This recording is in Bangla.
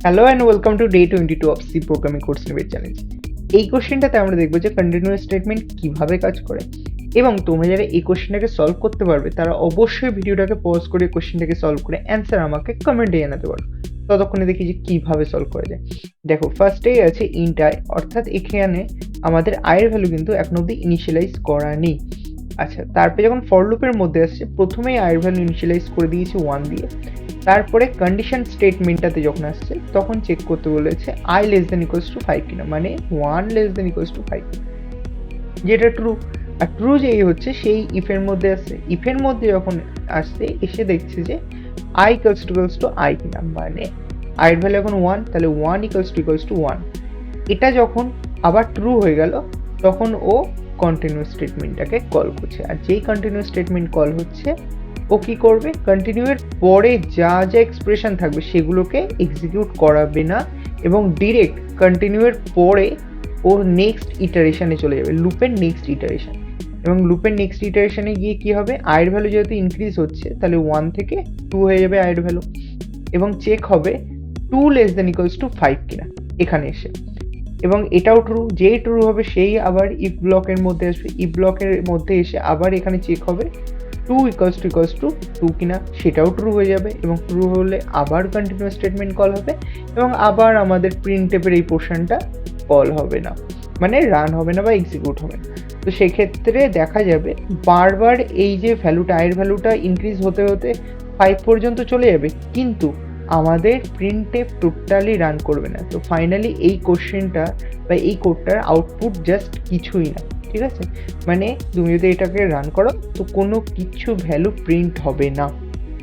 Hello and welcome to day 22 of C programming course নিবেদ চ্যালেঞ্জ। এই কোশ্চেনটাতে আমরা দেখবো যে কন্টিনিউয়াস স্টেটমেন্ট কিভাবে কাজ করে, এবং তোমরা যারা এই কোশ্চেনটাকে সলভ করতে পারবে তারা অবশ্যই ভিডিওটাকে পজ করে কোশ্চেনটাকে সলভ করে অ্যান্সার আমাকে কমেন্টে জানাতে পারো। ততক্ষণে দেখি যে কিভাবে সলভ করা যায়। দেখো, ফার্স্টেই আছে ইন্ট আই, অর্থাৎ এখানে আমাদের আয়ের ভ্যালু কিন্তু এখন অব্দি ইনিশিয়ালাইজ করা নেই। আচ্ছা, তারপরে যখন ফর লুপের মধ্যে আসছে প্রথমেই আয়ের ভ্যালু ইনিশিয়ালাইজ করে দিয়েছি 1 দিয়ে। তারপরে কন্ডিশন স্টেটমেন্টটাতে যখন আসছে তখন চেক করতে বলেছে I less than equals to 5 কিনা, মানে 1 লেস দেন ইকুয়ালস টু 5, যেটা ট্রু। আর ট্রু যেই হচ্ছে সেই ইফের মধ্যে আসছে। ইফের মধ্যে যখন আসছে এসে দেখছে যে আই ইকুয়ালস টু আই কিনা, মানে আইয়ের ভ্যালু এখন 1, তাহলে 1 ইকুয়ালস টু 1। এটা যখন আবার ট্রু হয়ে গেল তখন ও কন্টিনিউয়াস স্টেটমেন্টটাকে কল করছে। আর যেই কন্টিনিউয়াস স্টেটমেন্ট কল হচ্ছে ও কি করবে, কন্টিনিউয়ের পরে যা যা এক্সপ্রেশন থাকবে সেগুলোকে এক্সিকিউট করাবে না, এবং ডিরেক্ট কন্টিনিউয়ের পরে ও নেক্সট ইটারেশনে চলে যাবে, লুপের নেক্সট ইটারেশন। এবং লুপের নেক্সট ইটারেশনে গিয়ে কি হবে, আয়ের ভ্যালু যেহেতু ইনক্রিজ হচ্ছে তাহলে 1 থেকে 2 হয়ে যাবে আয়ের ভ্যালু, এবং চেক হবে 2 লেস দেন ইকুয়ালস টু 5 কিনা এখানে এসে। এবং এটাও ট্রু, যেই ট্রু হবে সেই আবার ইফ ব্লকের মধ্যে আসবে, ইফ ব্লকের মধ্যে এসে আবার এখানে চেক হবে 2 ইকুয়ালস টু 2 কিনা, সেটাও ট্রু হয়ে যাবে। এবং ট্রু হলে আবার কন্টিনিউয়াস স্টেটমেন্ট কল হবে, এবং আবার আমাদের প্রিন্টএফের এই পোর্শনটা কল হবে না, মানে রান হবে না বা এক্সিকিউট হবে না। তো সেক্ষেত্রে দেখা যাবে বারবার এই যে ভ্যালুটা, আয়ের ভ্যালুটা ইনক্রিজ হতে হতে 5 পর্যন্ত চলে যাবে, কিন্তু আমাদের প্রিন্টএফ টোটালি রান করবে না। তো ফাইনালি এই কোশ্চেনটা বা এই কোডটার আউটপুট জাস্ট কিছুই না, ঠিক আছে? মানে তুমি যদি এটাকে রান করো তো কোনো কিছু ভ্যালু প্রিন্ট হবে না।